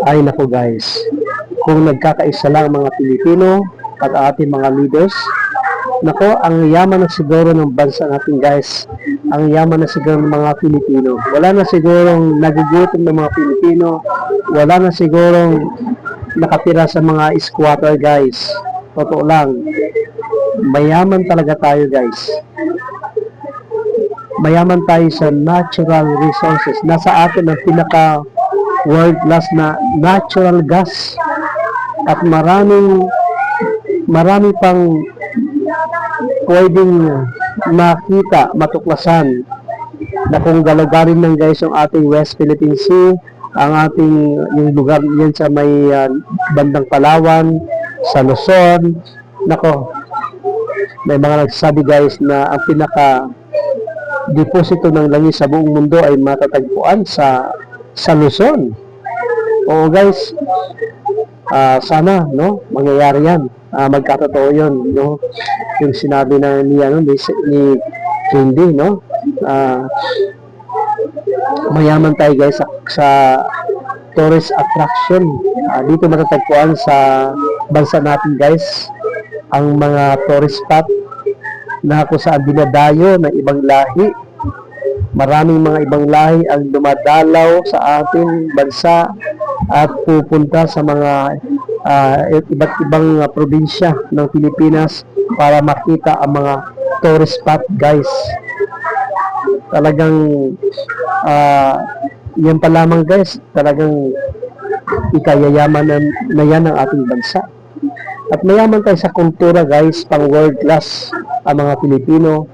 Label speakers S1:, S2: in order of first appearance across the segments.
S1: Ay nako guys, kung nagkakaisa lang ang mga Pilipino at ating mga leaders, nako, ang yaman na siguro ng bansa natin guys. Ang yaman na siguro ng mga Pilipino. Wala na sigurong nagugutom ng mga Pilipino. Wala na sigurong nakatira sa mga squatter guys. Totoo lang. Mayaman talaga tayo guys. Mayaman tayo sa natural resources. Nasa atin ang pinaka world class na natural gas. At marami pang pwedeng makita, matuklasan na kung galugarin lang guys yung ating West Philippine Sea, ang ating yung lugar yan sa may bandang Palawan, sa Luzon, nako, may mga nagsasabi guys na ang pinaka deposito ng langis sa buong mundo ay matatagpuan sa Luzon. Oo guys, sana no mangyayari yan, magkatotoo yun, no, yung sinabi na ni Cindy, no, mayaman tayo guys sa tourist attraction. Dito matatagpuan sa bansa natin guys ang mga tourist spot na kung saan dinadayo ng ibang lahi. Maraming mga ibang lahi ang dumadalaw sa ating bansa at pupunta sa mga iba't ibang probinsya ng Pilipinas para makita ang mga tourist spot guys. Talagang yan pa lamang guys, talagang ikayayaman na yan ng ating bansa. At mayaman tayo sa kultura guys, pang world class ang mga Pilipino.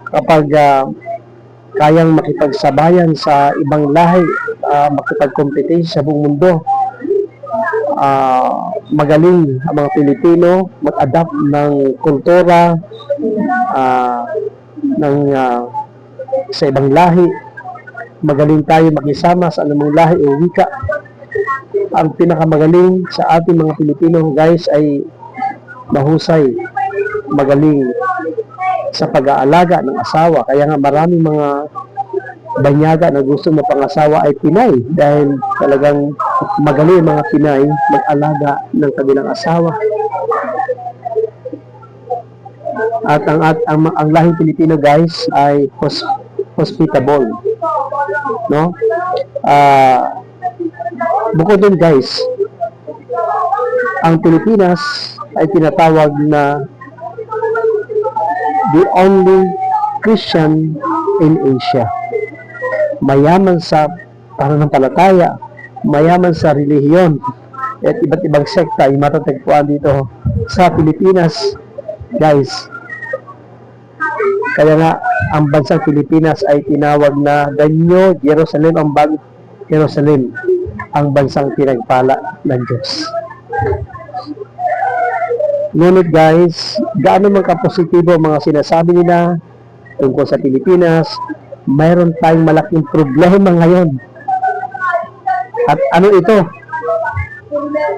S1: Kapag kayang makipagsabayan sa ibang lahi, makipagkompetensya sa buong mundo, magaling ang mga Pilipino mag-adapt ng kultura sa ibang lahi. Magaling tayo makisama sa anumang lahi o wika. Ang pinakamagaling sa ating mga Pilipino guys ay mahusay, magaling sa pag-aalaga ng asawa. Kaya nga maraming mga banyaga na gusto mapangasawa ay Pinay dahil talagang magaling mga Pinay mag-alaga ng kanilang asawa. At ang lahing Pilipino guys ay hospitable, no? Bukod dun guys, ang Pilipinas ay tinatawag na the only Christian in Asia. Mayaman sa pananampalataya, mayaman sa relihiyon, at iba't ibang sekta ay matatagpuan dito sa Pilipinas guys. Kaya nga ang bansang Pilipinas ay tinawag na the New Jerusalem, ang bagong Jerusalem, ang bansang pinagpala ng Diyos. Ngunit guys, gaano man kapositibo mga sinasabi nila tungkol sa Pilipinas, mayroon tayong malaking problema ngayon. At ano ito?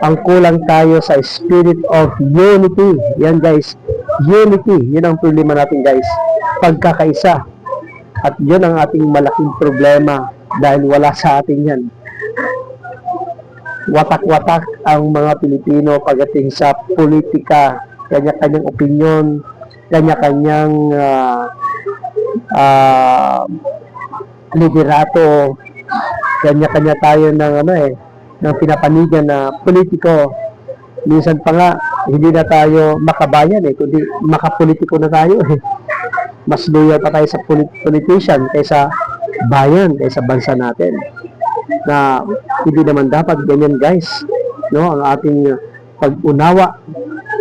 S1: Ang kulang tayo sa spirit of unity. Yan guys, unity, yun ang problema natin guys, pagkakaisa. At yun ang ating malaking problema dahil wala sa atin yan. Watak-watak ang mga Pilipino pagdating sa politika, kanya-kanyang opinyon, kanya-kanyang liderato, kanya-kanya tayo ng ng pinapanigan na politiko. Minsan pa nga hindi na tayo makabayan kundi makapolitiko na tayo Mas loyal pa tayo sa politician kaysa bayan, kaysa bansa natin. Na hindi naman dapat ganyan guys, no? Ang ating pag-unawa,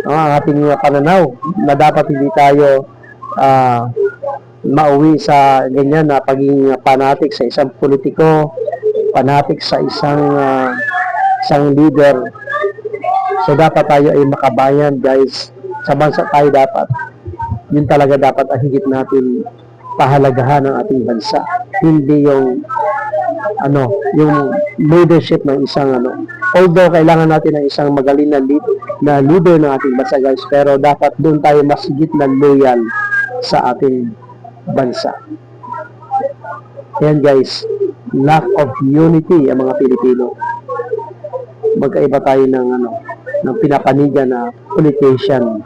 S1: no? Ang ating pananaw na dapat hindi tayo mauwi sa ganyan na pagiging fanatic sa isang politiko, fanatic sa isang leader. So dapat tayo ay makabayan guys. Sa bansa tayo dapat, yun talaga dapat ang higit natin pahalagahan ng ating bansa. Hindi yung yung leadership ng isang Although kailangan natin ng isang magaling na leader ng ating bansa guys, pero dapat doon tayo mas higit na loyal sa ating bansa. Ayan guys, lack of unity ang mga Pilipino. magkaiba tayo ng pinapanigan na politician.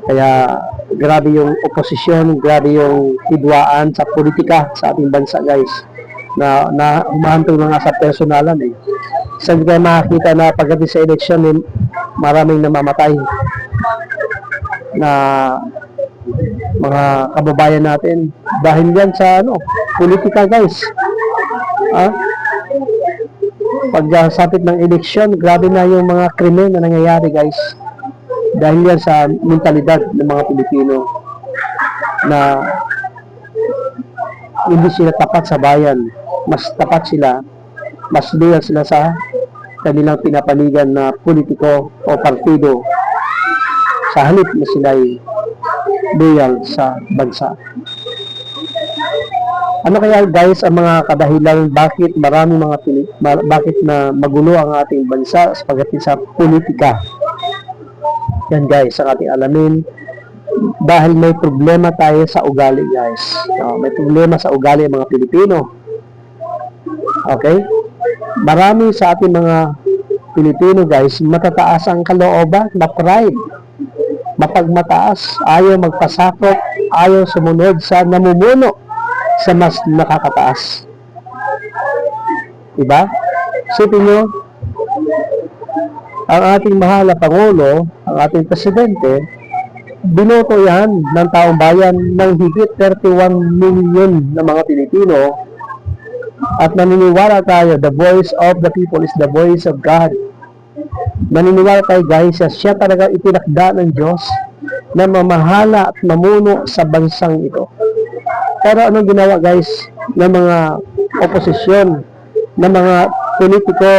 S1: Kaya grabe yung oposisyon, grabe yung hidwaan sa politika sa ating bansa, guys, na humahantong na nga sa personalan eh. Saan kayo makakita na pagdating sa eleksyon eh, maraming namamatay na mga kababayan natin dahil yan sa politika, guys. Pagsapit ng eleksyon, grabe na yung mga krimen na nangyayari, guys. Dahil yan sa mentalidad ng mga Pilipino na hindi sila tapat sa bayan. Mas tapat sila, mas loyal sila sa kanilang pinapanigan na politiko o partido sa halip na sila ay loyal sa bansa. Ano kaya, guys, ang mga kadahilan bakit bakit na magulo ang ating bansa pagdating sa politika? Yan, guys, ang ating alamin dahil may problema tayo sa ugali, guys. May problema sa ugali ng mga Pilipino. Okay? Marami sa ating mga Pilipino, guys, matataas ang kalooban na pride. Mapagmataas, ayaw magpasakop, ayaw sumunod sa namumuno sa mas nakakataas. Diba? Isipin nyo, ang ating mahal na Pangulo, ang ating Presidente, binoto yan ng taong bayan ng higit 31 million na mga Pilipino at naniniwala tayo, the voice of the people is the voice of God. Naniniwala tayo, guys, siya talaga itinakda ng Diyos na mamahala at mamuno sa bansang ito. Pero anong ginawa, guys, ng mga oposisyon, ng mga politiko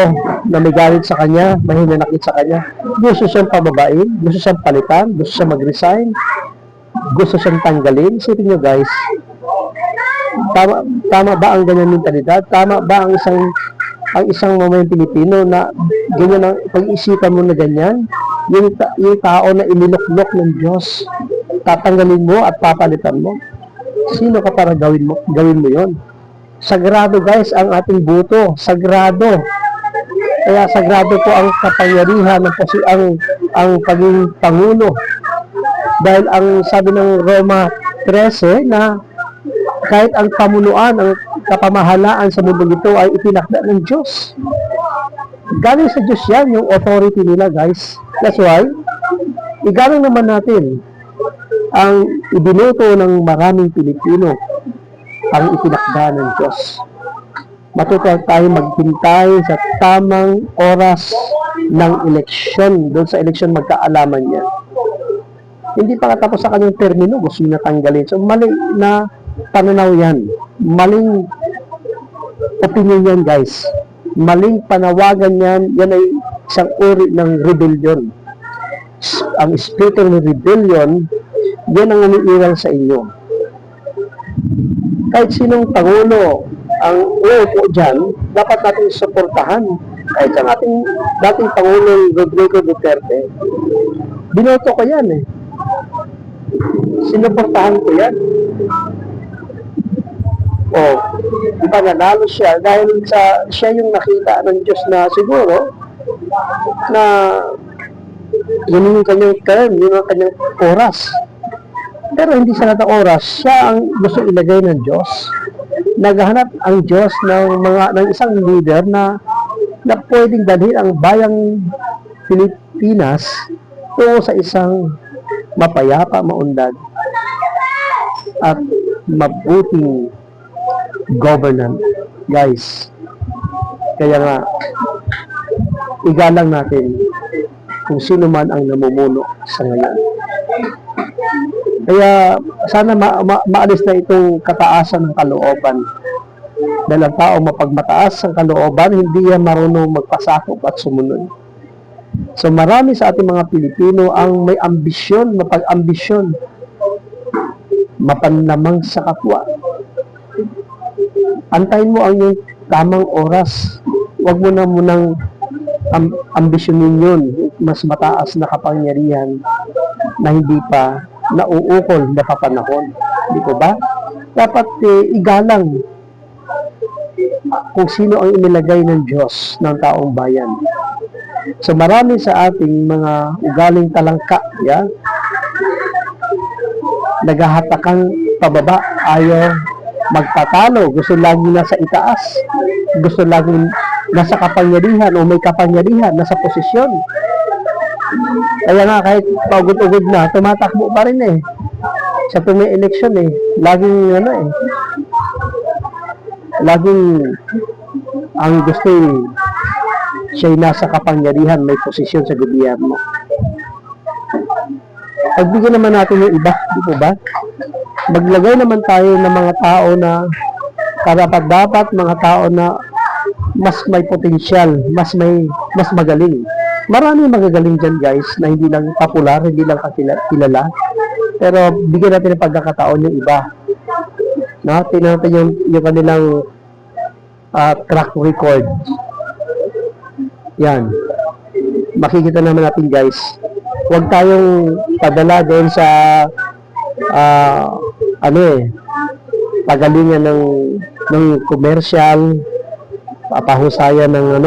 S1: na may galit sa kanya, may hinanakit sa kanya? Gusto siyang pababain, gusto siyang palitan, gusto siyang mag-resign, gusto siyang tanggalin. Isipin nyo, guys, tama ba ang ganyan mentalidad? Tama ba ang isang mamayang Pilipino na ganyan ang pag-isipan mo na ganyan? Yung tao na iniluklok ng Diyos, tatanggalin mo at papalitan mo. Sino ka para gawin mo yon? Sagrado, guys, ang ating buto. Sagrado. Kaya sagrado po ang kapangyarihan kasi ang pagiging Pangulo. Dahil ang sabi ng Roma 13 na kahit ang pamunuan, ang kapamahalaan sa mundo ito ay itinakda ng Diyos. Galing sa Diyos yan, yung authority nila, guys. That's why, igaling naman natin ang ibinuto ng maraming Pilipino, ang itinakda ng Diyos. Matuto tayo maghintay sa tamang oras ng eleksyon. Doon sa eleksyon magkaalaman yan. Hindi pa katapos sa kanyang termino, gusto niya tanggalin. So, mali na pananaw yan. Maling opinion yan, guys. Maling panawagan yan. Yan ay isang uri ng rebellion. Ang espiritu ng rebellion, yan ang umiiral sa inyo. Kahit sinong Pangulo ang uupo dyan, dapat natin suportahan. Kahit sa ating dating Pangulong Rodrigo Duterte, binoto ko yan eh. Sinuportahan ko yan. Di ba nanalo siya dahil siya yung nakita ng Diyos na siguro na yun yung kanyang term, yun yung kanyang oras. Pero hindi sa lahat ng oras, siya ang gusto ilagay ng Diyos. Naghahanap ang Diyos ng isang leader na pwedeng dalhin ang bayang Pilipinas tungo sa isang mapayapa, maunlad at mabuting governance, guys. Kaya nga, igalang natin kung sino man ang namumuno sa ngayon. Kaya sana maalis na itong kataasan ng kalooban. Dahil ang tao mapagmataas ang kalooban, hindi yan marunong magpasakop at sumunod. So marami sa ating mga Pilipino ang may ambisyon, mapag-ambisyon, mapanlamang sa kapwa. Antayin mo ang iyong tamang oras. Huwag mo na munang ambisyonin yun, mas mataas na kapangyarihan na hindi pa nauukol na kapanahon. Di ko ba? Dapat igalang kung sino ang inilagay ng Diyos ng taong bayan. So marami sa ating mga ugaling talangka, yan, naghahatakan pababa, ayaw magpatalo, gusto lagi nasa itaas, gusto lagi nasa kapangyarihan o may kapangyarihan, nasa posisyon. Kaya nga kahit pagod-ugod na, tumatakbo pa rin eh. Sa tuwing eleksyon eh, laging ang gusto eh, siya'y nasa kapangyarihan, may posisyon sa gobyerno. Pagbigyan naman natin yung iba, di po ba? Maglagay naman tayo ng mga tao na karapat-dapat, mga tao na mas may potensyal, mas magaling. Marami magagaling dyan guys, na hindi lang popular, hindi lang kilala. Pero bigyan natin ng pagkakataon yung iba. No? Tingnan natin yung kanilang track record. Yan. Makikita naman natin guys. Huwag tayong padala doon sa pagalingan ng commercial, papahusayan ng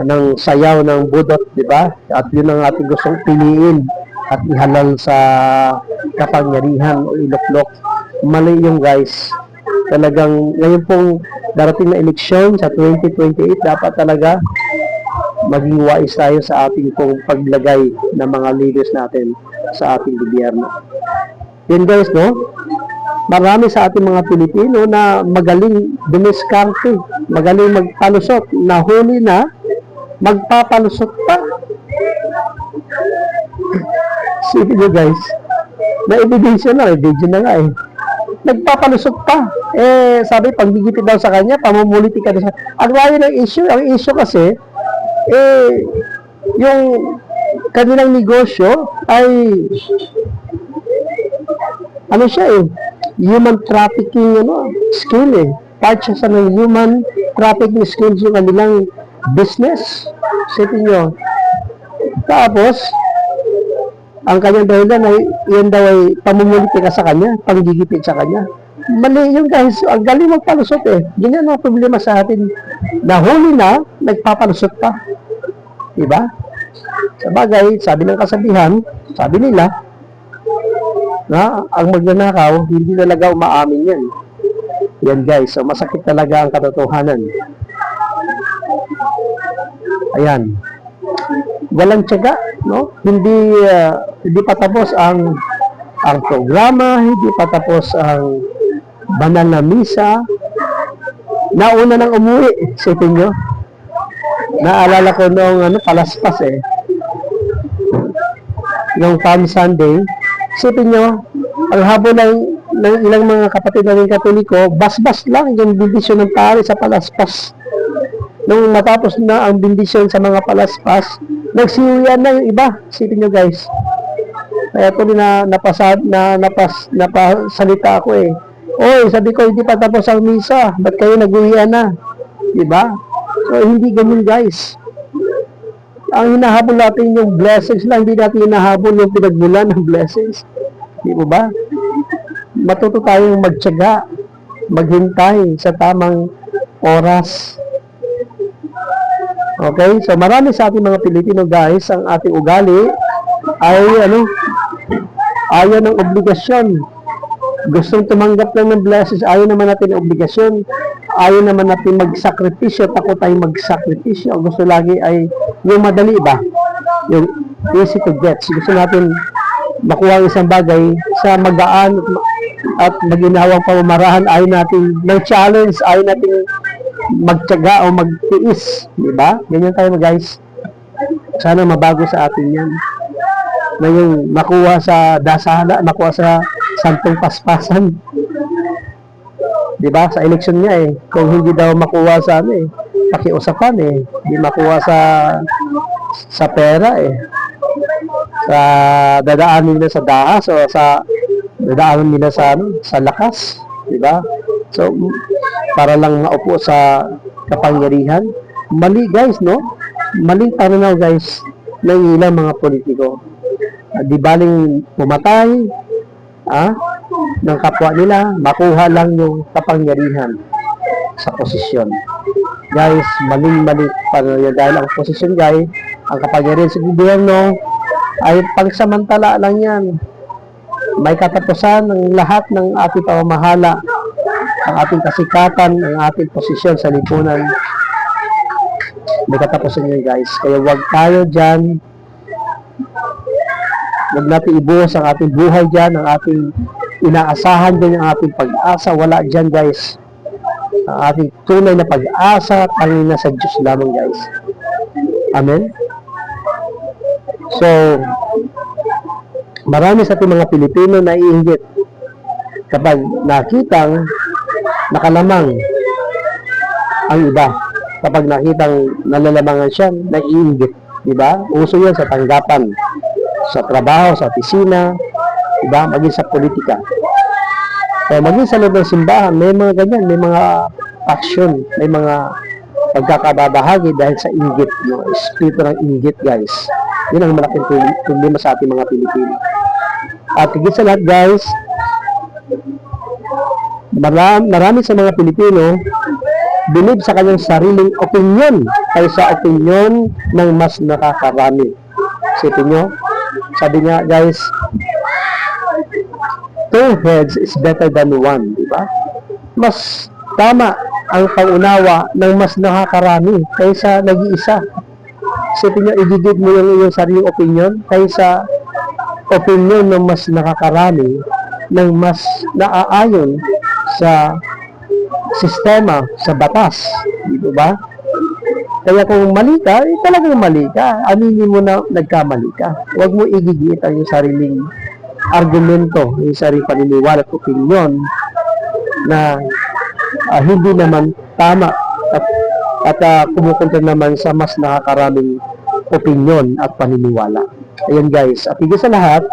S1: ng sayaw ng budot, di ba? At yun ang ating gustong piliin at ihalal sa kapangyarihan o iluklok. Mali yung guys. Talagang ngayon pong darating na eleksyon sa 2028, dapat talaga maging wais tayo sa ating pong paglagay ng mga leaders natin sa ating gobyerno. Yun guys, no? Marami sa ating mga Pilipino na magaling dumiskarte, magaling magpalusot, nahuli na, magpapalusot pa. Sige nyo guys, na ebidensya na, video na nga eh. Nagpapalusot pa. Sabi, panggigipit daw sa kanya, pamumuliti ka na siya. Ang layo ng issue, ang issue kasi, yung kanilang negosyo ay human trafficking skill part siya sa human trafficking skills yung kanilang business. Isipin nyo. Tapos ang kanyang dahilan ay yan daw ay pamumuliti ka sa kanya, panggigipit sa kanya. Mali yun guys, ang galing magpalusot ganyan ang problema sa atin. Nahuli na, nagpapalusot pa. Diba? Sabagay, sabi ng kasabihan, sabi nila, na ang magnanakaw, hindi talaga umaamin yan. Yan guys, so masakit talaga ang katotohanan. Ayan. Walang tiyaga, no? Hindi pa tapos ang programa, hindi pa tapos ang banal na misa. Nauna nang umuwi, isipin nyo. Naalala ko noong palaspas noong Palm Sunday. Isipin nyo, ang habo ng ilang mga kapatid namin Katoliko, bas-bas lang yung bindisyon ng pare sa palaspas. Nung matapos na ang bindisyon sa mga palaspas, nagsiuyan na yung iba. Isipin nyo guys. Kaya tuloy napasalita ako Oy, sabi ko, hindi pa tapos ang misa. Ba't kayo nag-uwian na? Diba? So, hindi ganun guys. Ang hinahabol natin yung blessings lang, hindi natin hinahabol yung pinagmulan ng blessings. Di ba? Matuto tayong magtiyaga, maghintay sa tamang oras. Okay? So, marami sa ating mga Pilipino guys, ang ating ugali ay ayaw ng obligasyon. Gustong tumanggap lang ng blessings, ayaw naman natin ng obligasyon. Ayaw naman natin magsakripisyo, takot tayong magsakripisyo. Gusto lagi ay yung madali ba? Yung easy to get. Gusto natin makuha ang isang bagay sa magaan at maginawang pamamarahan. Ayaw natin ng challenge, ayaw natin magtiyaga o magtiis. Diba? Ganyan tayo guys. Sana mabago sa atin yan. Na yung makuha sa dasala, makuha sa santong paspasan. Diba? Sa eleksyon niya kung hindi daw makuha sa pakiusapan hindi makuha sa pera sa dadaanin nila sa dahas o sa dadaanin nila sa lakas, diba? So para lang maupo sa kapangyarihan. Mali guys, no? Maling pananaw guys ng ilang mga politiko. Di baling pumatay ng kapwa nila, makuha lang yung kapangyarihan. sa posisyon. Guys, maling-mali dahil ang posisyon, guys, ang kapangyarihan sa gobyerno ay pagsamantala lang yan. May katapusan ng lahat ng ating pamamahala, ang ating kasikatan, ang ating posisyon sa lipunan. May katapusan yan, guys. Kaya huwag tayo dyan. Huwag natin ibuhos ang ating buhay dyan, ang ating inaasahan dyan, ang ating pag-asa. Wala dyan, guys. Ang ating tunay na pag-asa, tanging sa Diyos lamang, guys. Amen? So, marami sa ating mga Pilipino na iinggit kapag nakitang nakalamang ang iba. Kapag nakitang nalalamangan siya, naiinggit. Diba? Uso yan sa tanggapan, sa trabaho, sa opisina, diba? Maging sa politika. So, maging sa loob ng simbahan, may mga ganyan, may mga action, may mga pagkakababahagi dahil sa inggit, no? Espiritu ng inggit, guys. Yun ang malaking problema sa ating mga Pilipino. At higit sa lahat, guys, marami sa mga Pilipino believe sa kanyang sariling opinion kaysa opinion ng mas nakakarami. Isipin nyo, sabi niya, guys, 2 heads is better than 1, di ba? Mas tama ang pangunawa ng mas nakakarami kaysa nag-iisa. Isipin nyo, igigit mo yung iyong sariling opinion kaysa opinion ng mas nakakarami, ng mas naaayon sa sistema, sa batas, di ba? Kaya kung mali ka, talagang mali ka. Aminin mo na nagkamali ka. Huwag mo igigit ang iyong sariling argumento, yung sariling paniniwala at opinion na hindi naman tama at kumukontra naman sa mas nakakaraming opinion at paniniwala. Ayan, guys. At higit sa lahat,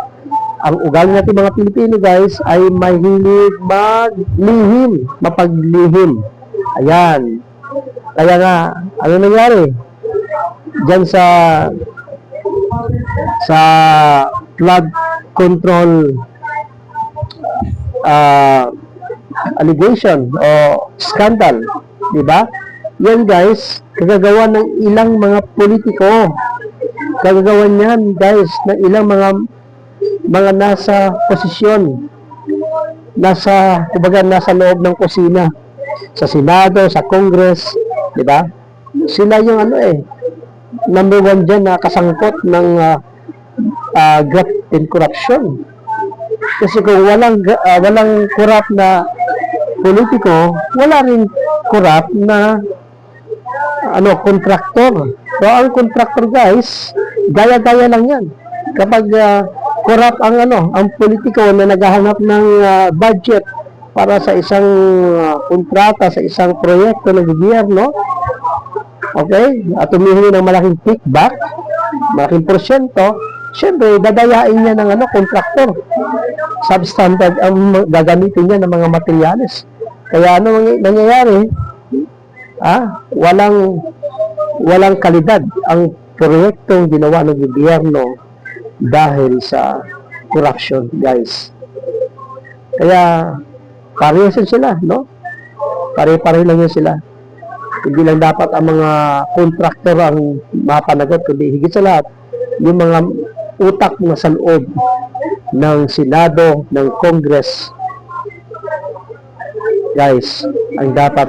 S1: ang ugali natin mga Pilipino, guys, ay mahilig maglihim, mapaglihim. Ayan. Kaya nga, ano nangyari? Diyan sa flood control allegation o scandal, di ba? Yan, guys, kagagawa ng ilang mga politiko. Kagagawa niyan, guys, ng ilang mga nasa posisyon, kumbaga nasa loob ng kusina, sa Senado, sa Congress, di ba? Sila yung number 1 dyan na kasangkot ng graft and corruption. Kasi kung walang corrupt na politiko, wala rin corrupt na contractor. So, ang contractor, guys, gaya-gaya lang yan. Kapag corrupt ang politiko na naghahanap ng budget para sa isang kontrata, sa isang proyekto ng gobyerno, okay, at humihingi ng malaking kickback, malaking porsyento, syempre, dadayain niya ng contractor. Substandard ang gagamitin niya ng mga materyales. Kaya ano nangyayari? Walang kalidad ang proyektong ginawa ng gobyerno dahil sa corruption, guys. Kaya pareho sila, no? Pare-pareho lang yun sila. Hindi lang dapat ang mga contractor ang mapanagot, kundi higit sa lahat yung mga utak na sa loob ng Senado, ng Congress, guys, ang dapat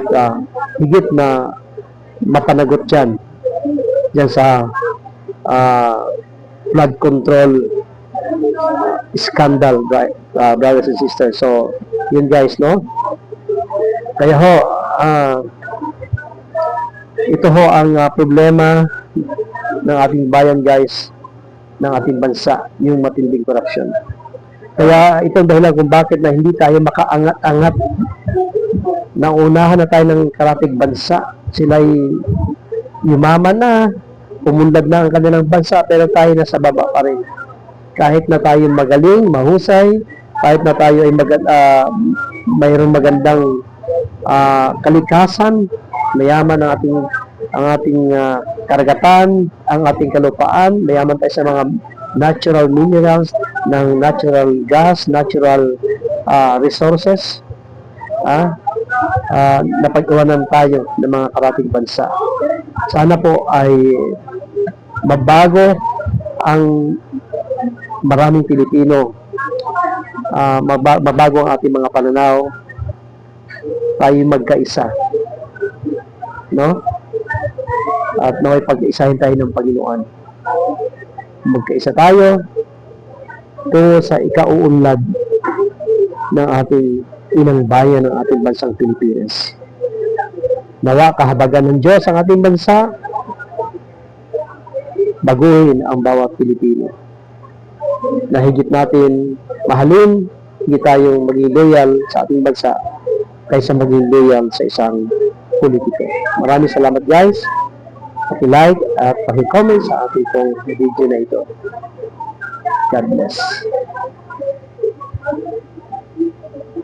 S1: higit na mapanagot dyan sa flood control scandal, brothers and sisters. So, yun, guys, no? Kaya ho, ito ho ang problema ng ating bayan, guys, ng ating bansa, yung matinding corruption. Kaya itong dahilan kung bakit na hindi tayo makaangat-angat. Naunahan na tayo ng karatig bansa. Sila'y yumaman na, umunlad na ang kanilang bansa, pero tayo nasa baba pa rin. Kahit na tayo magaling, mahusay, kahit na tayo ay mayroong magandang kalikasan, mayaman ang ating karagatan, ang ating kalupaan, mayaman tayo sa mga natural minerals, ng natural gas, natural resources. napag-iwanan tayo ng mga karating bansa. Sana po ay mabago ang maraming Pilipino, mabago ang ating mga pananaw, tayo magkaisa, no? At naway pag-isahin tayo ng Panginoon. Magkaisa tayo tungo sa ikauunlad ng ating inang bayan ng ating bansang Pilipinas. Nawa kahabagan ng Diyos ang ating bansa, baguhin ang bawat Pilipino. Na higit natin mahalin, higit tayong maging loyal sa ating bansa kaysa maging loyal sa isang politiko. Maraming salamat guys. Paki-like at paki-comment sa ating pong video na ito. God bless.